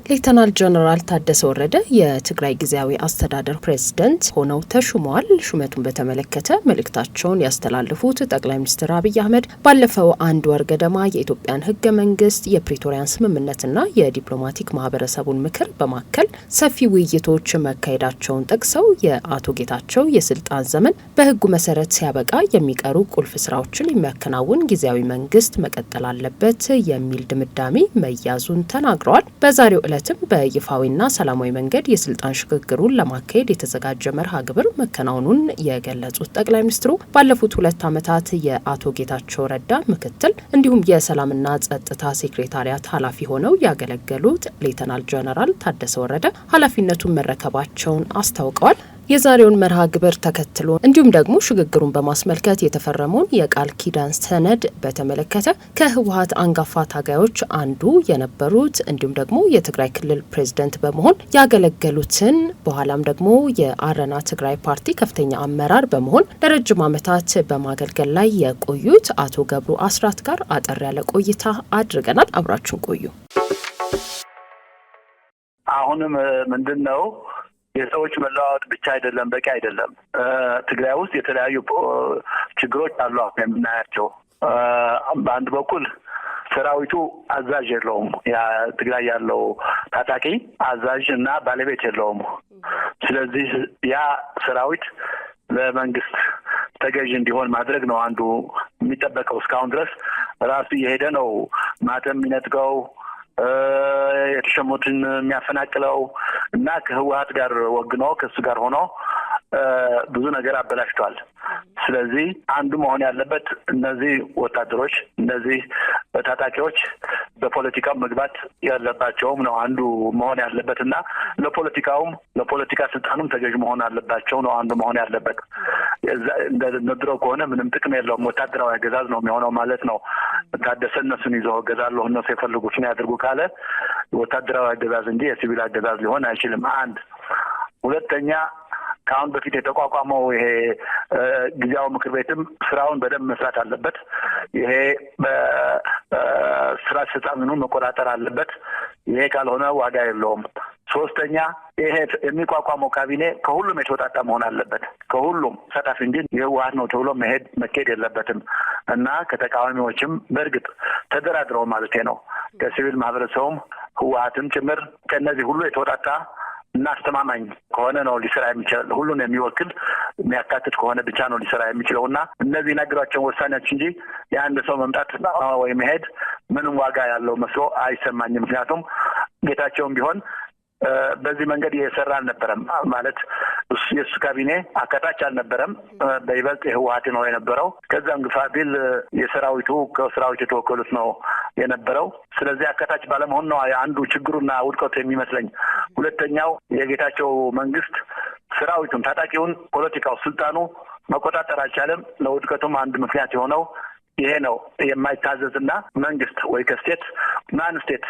ሌተናል ጀነራል ታደሰ ወረደ የትግራይ ጊዜያዊ አስተዳደር ፕሬዝዳንት ሆነው ተሹመዋል። ሹመቱን በተመለከተ መልእክታቸውን ያስተላለፉት ጠቅላይ ሚኒስትር አብይ አህመድ ባለፈው አንድ ወር ገደማ የኢትዮጵያን ሕገ መንግስት የፕሪቶሪያን ስምምነትና የዲፕሎማቲክ ማህበረሰቡን ምክር በማከል ሰፊ ውይይቶች መካሄዳቸውን ጠቅሰው የአቶ ጌታቸው የስልጣን ዘመን በሕጉ መሰረት ሲያበቃ የሚቀሩ ቁልፍ ስራዎችን የሚያከናውን ጊዜያዊ መንግስት መቀጠል አለበት የሚል ድምዳሜ መያዙን ተናግረዋል። በዛሬው ዕለትም በይፋዊና ሰላማዊ መንገድ የስልጣን ሽግግሩን ለማካሄድ የተዘጋጀ መርሃ ግብር መከናወኑን የገለጹት ጠቅላይ ሚኒስትሩ ባለፉት 2 ዓመታት የአቶ ጌታቸው ረዳ ምክትል እንዲሁም የሰላምና ጸጥታ ሴክሬታሪያት ኃላፊ ሆነው ያገለገሉት ሌተናል ጀነራል ታደሰ ወረደ ኃላፊነቱን መረከባቸውን አስታውቀዋል። የዛሬውን መርሃ ግብር ተከትሎ እንዲሁም ደግሞ ሽግግሩን በማስመልከት የተፈረመውን የቃል ኪዳን ሰነድ በተመለከተ ከህወሓት አንጋፋ ታጋዮች አንዱ የነበሩት እንዲሁም ደግሞ የትግራይ ክልል ፕሬዝዳንት በመሆን ያገለገሉትን በኋላም ደግሞ የአረና ትግራይ ፓርቲ ከፍተኛ አመራር በመሆን ለረጅም ዓመታት በማገልገል ላይ የቆዩት አቶ ገብሩ አስራት ጋር አጠር ያለ ቆይታ አድርገናል። አብራችሁን ቆዩ። አሁንም ምንድነው የሰዎች መለዋወጥ ብቻ አይደለም፣ በቂ አይደለም። ትግራይ ውስጥ የተለያዩ ችግሮች አሉ የምናያቸው። በአንድ በኩል ሰራዊቱ አዛዥ የለውም። ያ ትግራይ ያለው ታጣቂ አዛዥ እና ባለቤት የለውም። ስለዚህ ያ ሰራዊት ለመንግስት ተገዥ እንዲሆን ማድረግ ነው አንዱ የሚጠበቀው። እስካሁን ድረስ ራሱ እየሄደ ነው ማተም የሚነጥቀው፣ የተሸሙትን የሚያፈናቅለው እና ከህወሓት ጋር ወግኖ ከሱ ጋር ሆኖ ብዙ ነገር አበላሽቷል። ስለዚህ አንዱ መሆን ያለበት እነዚህ ወታደሮች፣ እነዚህ ታጣቂዎች በፖለቲካው መግባት ያለባቸውም ነው አንዱ መሆን ያለበት እና ለፖለቲካ ስልጣኑም ተገዥ መሆን አለባቸው ነው አንዱ መሆን ያለበት። እንደ ድሮ ከሆነ ምንም ጥቅም የለውም። ወታደራዊ አገዛዝ ነው የሚሆነው ማለት ነው። ታደሰ እነሱን ይዘው እገዛለሁ እነሱ የፈለጉትን ያድርጉ ካለ ወታደራዊ አገዛዝ እንጂ የሲቪል አገዛዝ ሊሆን አይችልም። አንድ ሁለተኛ ከአሁን በፊት የተቋቋመው ይሄ ጊዜያዊ ምክር ቤትም ስራውን በደንብ መስራት አለበት። ይሄ በስራ አስፈጻሚውን መቆጣጠር አለበት። ይሄ ካልሆነ ዋጋ የለውም። ሶስተኛ ይሄ የሚቋቋመው ካቢኔ ከሁሉም የተወጣጣ መሆን አለበት። ከሁሉም ተሳታፊ እንጂ የህወሓት ነው ተብሎ መኬድ የለበትም እና ከተቃዋሚዎችም በእርግጥ ተደራድረው ማለት ነው ከሲቪል ማህበረሰቡም ህወሓትም ጭምር ከእነዚህ ሁሉ የተወጣጣ እና አስተማማኝ ከሆነ ነው ሊሰራ የሚችል። ሁሉን የሚወክል የሚያካትት ከሆነ ብቻ ነው ሊሰራ የሚችለው እና እነዚህ ነገሮችን ወሳኞች እንጂ የአንድ ሰው መምጣት ወይ መሄድ ምንም ዋጋ ያለው መስሎ አይሰማኝም። ምክንያቱም ጌታቸውም ቢሆን በዚህ መንገድ እየሰራ አልነበረም ማለት የሱ ካቢኔ አካታች አልነበረም። በይበልጥ የህወሓት ነው የነበረው። ከዛም ግፋ ቢል የሰራዊቱ ከሰራዊቱ የተወከሉት ነው የነበረው። ስለዚህ አካታች ባለመሆን ነው አንዱ ችግሩና ውድቀቱ የሚመስለኝ። ሁለተኛው የጌታቸው መንግስት ሰራዊቱን፣ ታጣቂውን፣ ፖለቲካው፣ ስልጣኑ መቆጣጠር አልቻለም። ለውድቀቱም አንድ ምክንያት የሆነው ይሄ ነው። የማይታዘዝና መንግስት ወይ ከስቴት ማን ስቴት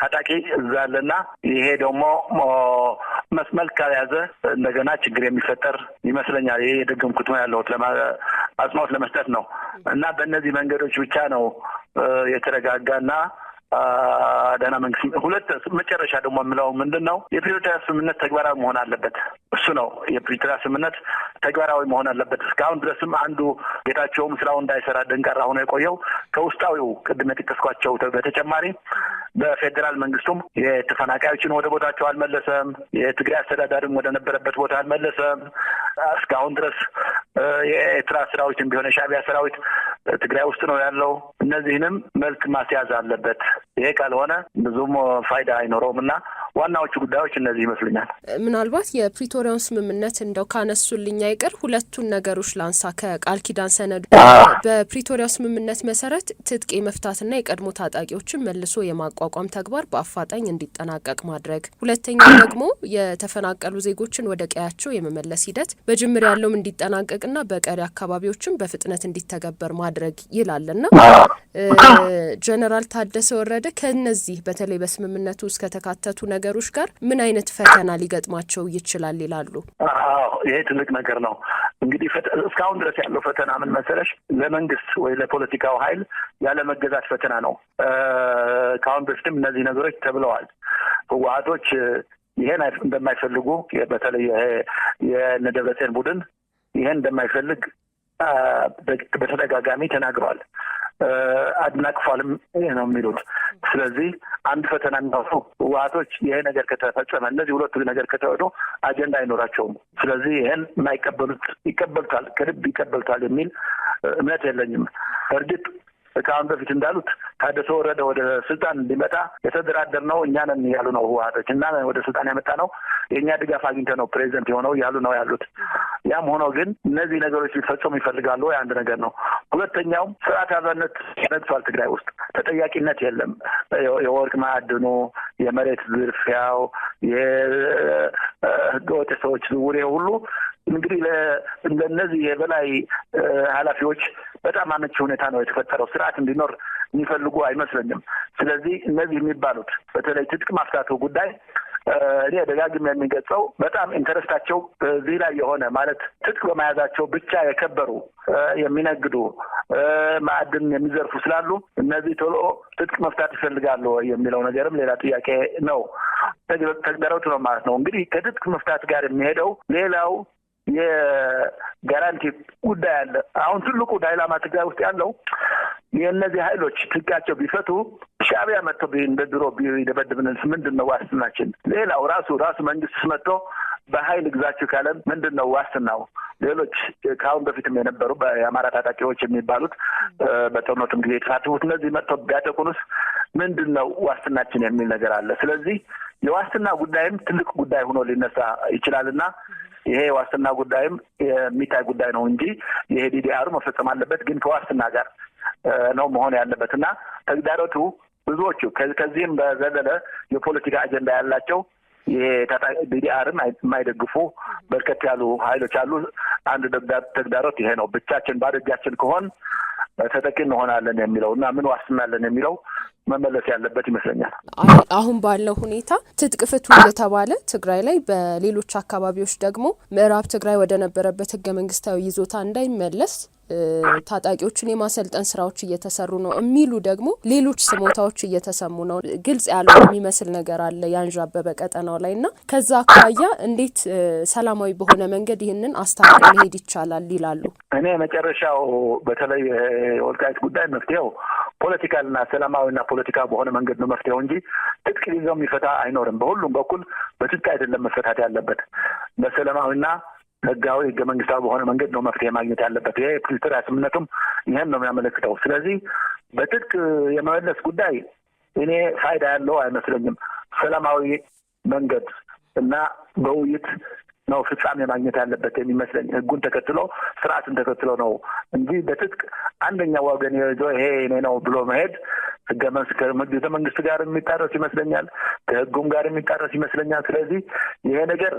ታጣቂ እዛ አለና ይሄ ደግሞ መስመር ካልያዘ እንደገና ችግር የሚፈጠር ይመስለኛል። ይሄ የደገምኩት ነው ያለሁት አጽንኦት ለመስጠት ነው እና በእነዚህ መንገዶች ብቻ ነው የተረጋጋና ደህና መንግስት። ሁለት መጨረሻ ደግሞ የምለው ምንድነው የፕሪቶሪያ ስምምነት ተግባራዊ መሆን አለበት። እሱ ነው የፕሪቶሪያ ስምምነት ተግባራዊ መሆን አለበት። እስካሁን ድረስም አንዱ ጌታቸውም ስራው እንዳይሰራ ደንቃራ ሆኖ የቆየው ከውስጣዊው ቅድም የጠቀስኳቸው በተጨማሪ በፌዴራል መንግስቱም የተፈናቃዮችን ወደ ቦታቸው አልመለሰም። የትግራይ አስተዳዳሪም ወደ ነበረበት ቦታ አልመለሰም። እስካሁን ድረስ የኤርትራ ሰራዊትም ቢሆን የሻዕቢያ ሰራዊት ትግራይ ውስጥ ነው ያለው። እነዚህንም መልክ ማስያዝ አለበት። ይሄ ካልሆነ ብዙም ፋይዳ አይኖረውም እና ዋናዎቹ ጉዳዮች እነዚህ ይመስሉኛል። ምናልባት የፕሪቶሪያውን ስምምነት እንደው ካነሱልኝ አይቀር ሁለቱን ነገሮች ላንሳ። ከቃል ኪዳን ሰነዱ በፕሪቶሪያው ስምምነት መሰረት ትጥቅ መፍታትና የቀድሞ ታጣቂዎችን መልሶ የማቋቋም ተግባር በአፋጣኝ እንዲጠናቀቅ ማድረግ፣ ሁለተኛው ደግሞ የተፈናቀሉ ዜጎችን ወደ ቀያቸው የመመለስ ሂደት በጅምር ያለውም እንዲጠናቀቅና በቀሪ አካባቢዎችም በፍጥነት እንዲተገበር ማድረግ ይላልና ጀነራል ታደሰ ወረደ ከነዚህ በተለይ በስምምነቱ ውስጥ ከተካተቱ ነገሮች ጋር ምን አይነት ፈተና ሊገጥማቸው ይችላል ይላሉ? ይሄ ትልቅ ነገር ነው። እንግዲህ እስካሁን ድረስ ያለው ፈተና ምን መሰለሽ? ለመንግስት ወይ ለፖለቲካው ኃይል ያለ መገዛት ፈተና ነው። ከአሁን በፊትም እነዚህ ነገሮች ተብለዋል። ህወሓቶች ይሄን እንደማይፈልጉ በተለይ የእነ ደብረጽዮን ቡድን ይሄን እንደማይፈልግ በተደጋጋሚ ተናግረዋል። አድናቅፏልም ነው የሚሉት። ስለዚህ አንድ ፈተና ነው ህወሓቶች ይሄ ነገር ከተፈጸመ እነዚህ ሁለቱ ነገር ከተወዱ አጀንዳ አይኖራቸውም። ስለዚህ ይሄን ይቀበሉታል፣ ከልብ ይቀበሉታል የሚል እምነት የለኝም። እርግጥ ከአሁን በፊት እንዳሉት ታደሰ ወረደ ወደ ስልጣን እንዲመጣ የተደራደርነው እኛ ነን ያሉ ነው ህወሓቶች እና ወደ ስልጣን ያመጣ ነው የእኛ ድጋፍ አግኝተ ነው ፕሬዚደንት የሆነው ያሉ ነው ያሉት። ያም ሆኖ ግን እነዚህ ነገሮች ሊፈጸሙ ይፈልጋሉ ወይ? አንድ ነገር ነው። ሁለተኛው ስርዓት አልባነት ነግሷል ትግራይ ውስጥ። ተጠያቂነት የለም። የወርቅ ማዕድኑ፣ የመሬት ዝርፊያው፣ የህገወጥ ሰዎች ዝውውር ሁሉ እንግዲህ ለእነዚህ የበላይ ኃላፊዎች በጣም አመቺ ሁኔታ ነው የተፈጠረው። ስርዓት እንዲኖር የሚፈልጉ አይመስለኝም። ስለዚህ እነዚህ የሚባሉት በተለይ ትጥቅ ማፍታቱ ጉዳይ እኔ ደጋግሜ የሚገልጸው በጣም ኢንተረስታቸው እዚህ ላይ የሆነ ማለት ትጥቅ በመያዛቸው ብቻ የከበሩ የሚነግዱ ማዕድን የሚዘርፉ ስላሉ እነዚህ ቶሎ ትጥቅ መፍታት ይፈልጋሉ የሚለው ነገርም ሌላ ጥያቄ ነው። ተግዳሮቱ ነው ማለት ነው። እንግዲህ ከትጥቅ መፍታት ጋር የሚሄደው ሌላው የጋራንቲ ጉዳይ አለ። አሁን ትልቁ ዳይላማ ትግራይ ውስጥ ያለው የእነዚህ ኃይሎች ትጥቃቸው ቢፈቱ ሻዕቢያ መጥቶ እንደ ድሮ ቢደበድብንስ ምንድን ነው ዋስትናችን? ሌላው ራሱ መንግስት መጥቶ በኃይል ግዛችሁ ካለን ምንድን ነው ዋስትናው? ሌሎች ከአሁን በፊትም የነበሩ በአማራ ታጣቂዎች የሚባሉት በጦርነቱም ጊዜ የተሳተፉት እነዚህ መጥቶ ቢያጠቁንስ ምንድን ነው ዋስትናችን የሚል ነገር አለ። ስለዚህ የዋስትና ጉዳይም ትልቅ ጉዳይ ሆኖ ሊነሳ ይችላልና ይሄ ዋስትና ጉዳይም የሚታይ ጉዳይ ነው እንጂ ይሄ ዲዲአር መፈጸም አለበት፣ ግን ከዋስትና ጋር ነው መሆን ያለበት እና ተግዳሮቱ ብዙዎቹ ከዚህም በዘለለ የፖለቲካ አጀንዳ ያላቸው ይሄ ዲዲአርን የማይደግፉ በርከት ያሉ ኃይሎች አሉ። አንድ ተግዳሮት ይሄ ነው። ብቻችን ባዶ እጃችን ከሆን ተጠቂ እንሆናለን የሚለው እና ምን ዋስትና አለን የሚለው መመለስ ያለበት ይመስለኛል። አሁን ባለው ሁኔታ ትጥቅ ፍቱ እየተባለ ትግራይ ላይ በሌሎች አካባቢዎች ደግሞ ምዕራብ ትግራይ ወደ ነበረበት ህገ መንግስታዊ ይዞታ እንዳይመለስ ታጣቂዎችን የማሰልጠን ስራዎች እየተሰሩ ነው የሚሉ ደግሞ ሌሎች ስሞታዎች እየተሰሙ ነው። ግልጽ ያለው የሚመስል ነገር አለ ያንዣበበ ቀጠናው ላይ እና ከዛ አኳያ እንዴት ሰላማዊ በሆነ መንገድ ይህንን አስተካክሎ መሄድ ይቻላል ይላሉ? እኔ መጨረሻው በተለይ የወልቃይት ጉዳይ መፍትሄው ፖለቲካልና ሰላማዊና ፖለቲካ በሆነ መንገድ ነው መፍትሄው እንጂ ትጥቅ ይዘው የሚፈታ አይኖርም። በሁሉም በኩል በትጥቅ አይደለም መፈታት ያለበት፣ በሰላማዊና ህጋዊ ህገ መንግስታዊ በሆነ መንገድ ነው መፍትሄ ማግኘት ያለበት። ይሄ የፕሪቶሪያ ስምምነቱም ይሄን ነው የሚያመለክተው። ስለዚህ በትጥቅ የመመለስ ጉዳይ እኔ ፋይዳ ያለው አይመስለኝም። ሰላማዊ መንገድ እና በውይይት ነው ፍጻሜ ማግኘት ያለበት የሚመስለኝ። ህጉን ተከትሎ ስርዓትን ተከትሎ ነው እንጂ በትጥቅ አንደኛው ወገን ይዞ ይሄ እኔ ነው ብሎ መሄድ ህገ መንግስት ጋር የሚጣረስ ይመስለኛል፣ ከህጉም ጋር የሚጣረስ ይመስለኛል። ስለዚህ ይሄ ነገር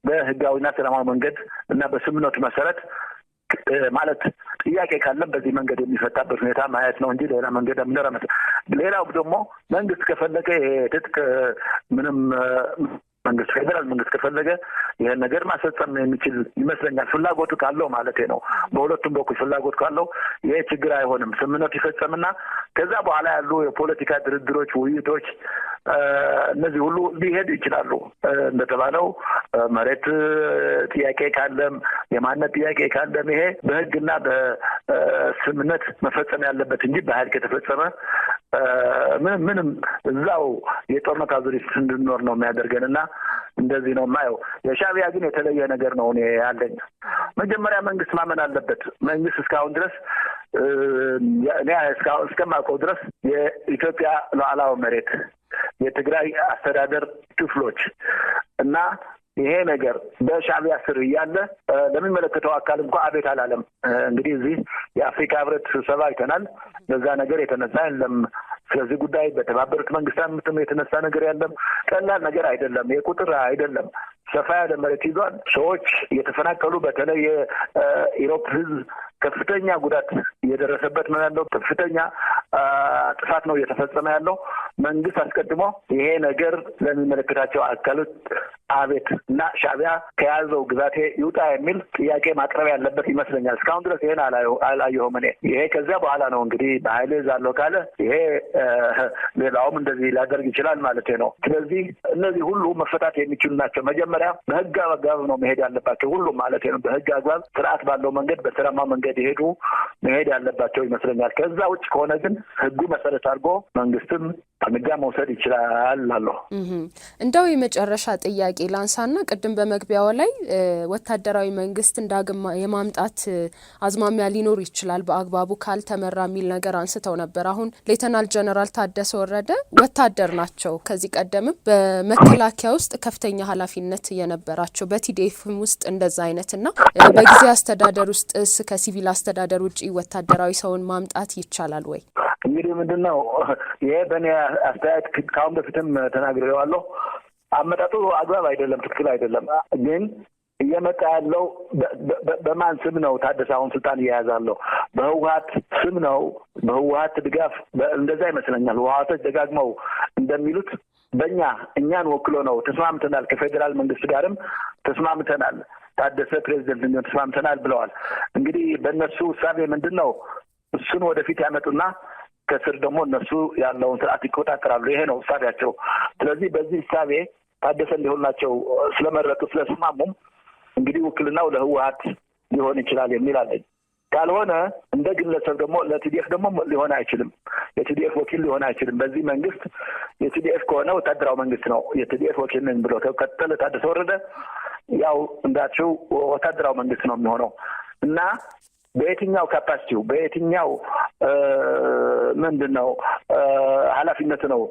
በህጋዊና ሰላማዊ መንገድ እና በስምምነቱ መሰረት ማለት ጥያቄ ካለም በዚህ መንገድ የሚፈታበት ሁኔታ ማየት ነው እንጂ ሌላ መንገድ ምንረመት። ሌላው ደግሞ መንግስት ከፈለገ ይሄ ትጥቅ ምንም መንግስት ፌደራል መንግስት ከፈለገ ይሄን ነገር ማስፈጸም የሚችል ይመስለኛል። ፍላጎቱ ካለው ማለት ነው። በሁለቱም በኩል ፍላጎት ካለው ይሄ ችግር አይሆንም። ስምምነቱ ይፈጸምና ከዛ በኋላ ያሉ የፖለቲካ ድርድሮች፣ ውይይቶች እነዚህ ሁሉ ሊሄዱ ይችላሉ። እንደተባለው መሬት ጥያቄ ካለም የማንነት ጥያቄ ካለም ይሄ በህግና በስምምነት መፈጸም ያለበት እንጂ በኃይል ከተፈጸመ ምንም እዛው የጦርነት አዙሪት እንድንኖር ነው የሚያደርገንና እንደዚህ ነው የማየው። የሻዕቢያ ግን የተለየ ነገር ነው እኔ ያለኝ። መጀመሪያ መንግስት ማመን አለበት። መንግስት እስካሁን ድረስ እኔ እስከማውቀው ድረስ የኢትዮጵያ ሉዓላዊ መሬት የትግራይ አስተዳደር ክፍሎች እና ይሄ ነገር በሻዕቢያ ስር እያለ ለሚመለከተው አካል እንኳን አቤት አላለም። እንግዲህ እዚህ የአፍሪካ ህብረት ስብሰባ አይተናል። በዛ ነገር የተነሳ የለም። ስለዚህ ጉዳይ በተባበሩት መንግስታት የተነሳ ነገር የለም። ቀላል ነገር አይደለም። የቁጥር አይደለም። ሰፋ ያለ መሬት ይዟል። ሰዎች እየተፈናቀሉ በተለይ የኢሮፕ ህዝብ ከፍተኛ ጉዳት እየደረሰበት ነው ያለው። ከፍተኛ ጥፋት ነው እየተፈጸመ ያለው። መንግስት አስቀድሞ ይሄ ነገር ለሚመለከታቸው አካሎች አቤት እና ሻዕቢያ ከያዘው ግዛቴ ይውጣ የሚል ጥያቄ ማቅረብ ያለበት ይመስለኛል። እስካሁን ድረስ ይሄን አላየሁም እኔ። ይሄ ከዚያ በኋላ ነው እንግዲህ በኃይል ዛለው ካለ ይሄ ሌላውም እንደዚህ ሊያደርግ ይችላል ማለት ነው። ስለዚህ እነዚህ ሁሉ መፈታት የሚችሉ ናቸው። መጀመሪያ በህግ አግባብ ነው መሄድ ያለባቸው ሁሉም ማለት ነው። በህግ አግባብ ስርዓት ባለው መንገድ በሰላማዊ መንገድ ይሄዱ መሄድ ያለባቸው ይመስለኛል። ከዛ ውጭ ከሆነ ግን ህጉ መሰረት አድርጎ መንግስትም እርምጃ መውሰድ ይችላል አለው። እንደው የመጨረሻ ጥያቄ ላንሳና ቅድም በመግቢያው ላይ ወታደራዊ መንግስት እንዳግማ የማምጣት አዝማሚያ ሊኖር ይችላል በአግባቡ ካልተመራ የሚል ነገር አንስተው ነበር። አሁን ሌተናል ጀነራል ታደሰ ወረደ ወታደር ናቸው። ከዚህ ቀደምም በመከላከያ ውስጥ ከፍተኛ ኃላፊነት የነበራቸው በቲዲኤፍም ውስጥ እንደዛ አይነትና በጊዜ አስተዳደር ውስጥ ከሲቪል አስተዳደር ውጪ ወታደራዊ ሰውን ማምጣት ይቻላል ወይ? እንግዲህ ምንድነው ይሄ በእኔ አስተያየት ካሁን በፊትም ተናግሬዋለሁ። አመጣጡ አግባብ አይደለም፣ ትክክል አይደለም። ግን እየመጣ ያለው በማን ስም ነው? ታደሰ አሁን ስልጣን እየያዛለሁ በህወሓት ስም ነው፣ በህወሓት ድጋፍ እንደዛ ይመስለኛል። ህወሓቶች ደጋግመው እንደሚሉት እኛን ወክሎ ነው። ተስማምተናል፣ ከፌዴራል መንግስት ጋርም ተስማምተናል፣ ታደሰ ፕሬዚደንት እንዲሆን ተስማምተናል ብለዋል። እንግዲህ በእነሱ ውሳኔ ምንድን ነው? እሱን ወደፊት ያመጡና ከስር ደግሞ እነሱ ያለውን ስርዓት ይቆጣጠራሉ። ይሄ ነው እሳቤያቸው። ስለዚህ በዚህ እሳቤ ታደሰ እንዲሆንላቸው ስለመረጡ ስለስማሙም እንግዲህ ውክልናው ለህወሓት ሊሆን ይችላል የሚል አለኝ። ካልሆነ እንደ ግለሰብ ደግሞ ለቲዲኤፍ ደግሞ ሊሆን አይችልም። የቲዲኤፍ ወኪል ሊሆን አይችልም። በዚህ መንግስት የቲዲኤፍ ከሆነ ወታደራዊ መንግስት ነው። የቲዲኤፍ ወኪል ነኝ ብሎ ከቀጠለ ታደሰ ወረደ ያው እንዳቸው ወታደራዊ መንግስት ነው የሚሆነው እና በየትኛው ካፓሲቲው በየትኛው ምንድነው ኃላፊነት ነው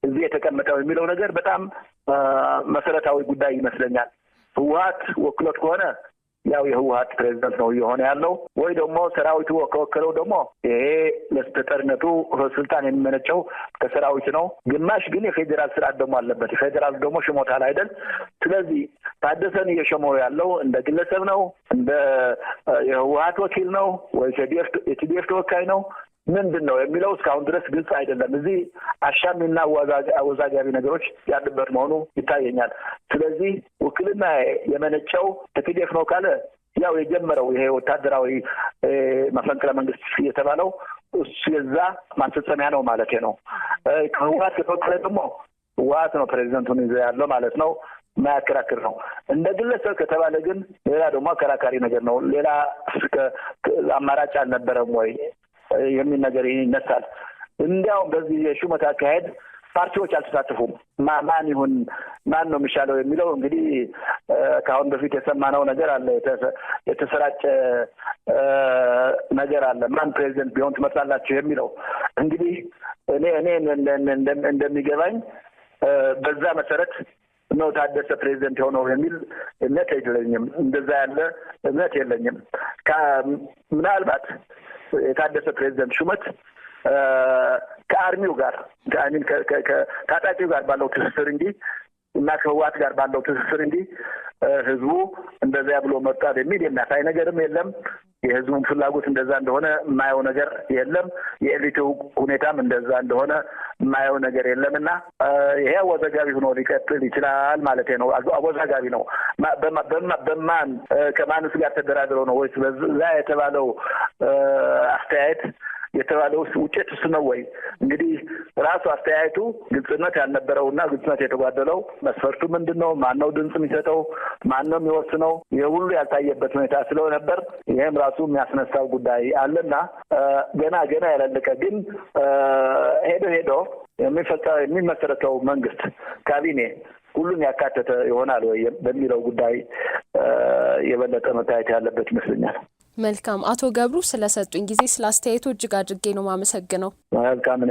እዚህ የተቀመጠው የሚለው ነገር በጣም መሰረታዊ ጉዳይ ይመስለኛል። ህወሓት ወክሎት ከሆነ ያው የህወሓት ፕሬዝዳንት ነው የሆነ ያለው ወይ ደግሞ ሰራዊቱ ወከለው ደግሞ ይሄ ለተጠርነቱ ስልጣን የሚመነጨው ከሰራዊት ነው። ግማሽ ግን የፌዴራል ስርዓት ደግሞ አለበት። የፌዴራል ደግሞ ሽሞታል አይደል? ስለዚህ ታደሰን እየሸመው ያለው እንደ ግለሰብ ነው፣ እንደ የህወሓት ወኪል ነው ወይ የቲዲኤፍ ተወካይ ነው ምንድን ነው የሚለው እስካሁን ድረስ ግልጽ አይደለም። እዚህ አሻሚና አወዛጋቢ ነገሮች ያሉበት መሆኑ ይታየኛል። ስለዚህ ውክልና የመነጨው ከቲዲኤፍ ነው ካለ ያው የጀመረው ይሄ ወታደራዊ መፈንቅለ መንግስት የተባለው እሱ የዛ ማስፈጸሚያ ነው ማለት ነው። ከህወሓት ከተወከለ ደግሞ ህወሓት ነው ፕሬዚደንቱን ይዞ ያለው ማለት ነው። ማያከራክር ነው። እንደ ግለሰብ ከተባለ ግን ሌላ ደግሞ አከራካሪ ነገር ነው። ሌላ አማራጭ አልነበረም ወይ የሚል ነገር ይነሳል። እንዲያውም በዚህ የሹመት አካሄድ ፓርቲዎች አልተሳተፉም። ማን ነው የሚሻለው የሚለው እንግዲህ ከአሁን በፊት የሰማነው ነገር አለ፣ የተሰራጨ ነገር አለ። ማን ፕሬዚደንት ቢሆን ትመርጣላችሁ የሚለው እንግዲህ እኔ እንደሚገባኝ በዛ መሰረት ነው ታደሰ ፕሬዚደንት የሆነው የሚል እምነት የለኝም። እንደዛ ያለ እምነት የለኝም። ምናልባት የታደሰ ፕሬዚደንት ሹመት ከአርሚው ጋር ከታጣቂው ጋር ባለው ትስስር እንጂ እና ከህወሓት ጋር ባለው ትስስር እንጂ ህዝቡ እንደዚያ ብሎ መጣል የሚል የሚያሳይ ነገርም የለም። የህዝቡን ፍላጎት እንደዛ እንደሆነ የማየው ነገር የለም። የኤሊቱ ሁኔታም እንደዛ እንደሆነ የማየው ነገር የለም እና ይሄ አወዛጋቢ ሆኖ ሊቀጥል ይችላል ማለት ነው። አወዛጋቢ ነው። በማን ከማንስ ጋር ተደራድረው ነው ወይስ በዛ የተባለው አስተያየት የተባለው ውጤት እሱ ነው ወይ? እንግዲህ ራሱ አስተያየቱ ግልጽነት ያልነበረውና ግልጽነት የተጓደለው መስፈርቱ ምንድነው? ማነው ድምጽ የሚሰጠው? ማነው የሚወስነው? የሁሉ ያልታየበት ሁኔታ ስለነበር ይሄም ራሱ የሚያስነሳው ጉዳይ አለና ገና ያላለቀ ግን ሄዶ የሚመሰረተው መንግስት ካቢኔ ሁሉን ያካተተ ይሆናል ወይ በሚለው ጉዳይ የበለጠ መታየት ያለበት ይመስለኛል። መልካም። አቶ ገብሩ ስለሰጡኝ ጊዜ ስለ አስተያየቱ እጅግ አድርጌ ነው ማመሰግነው። መልካም።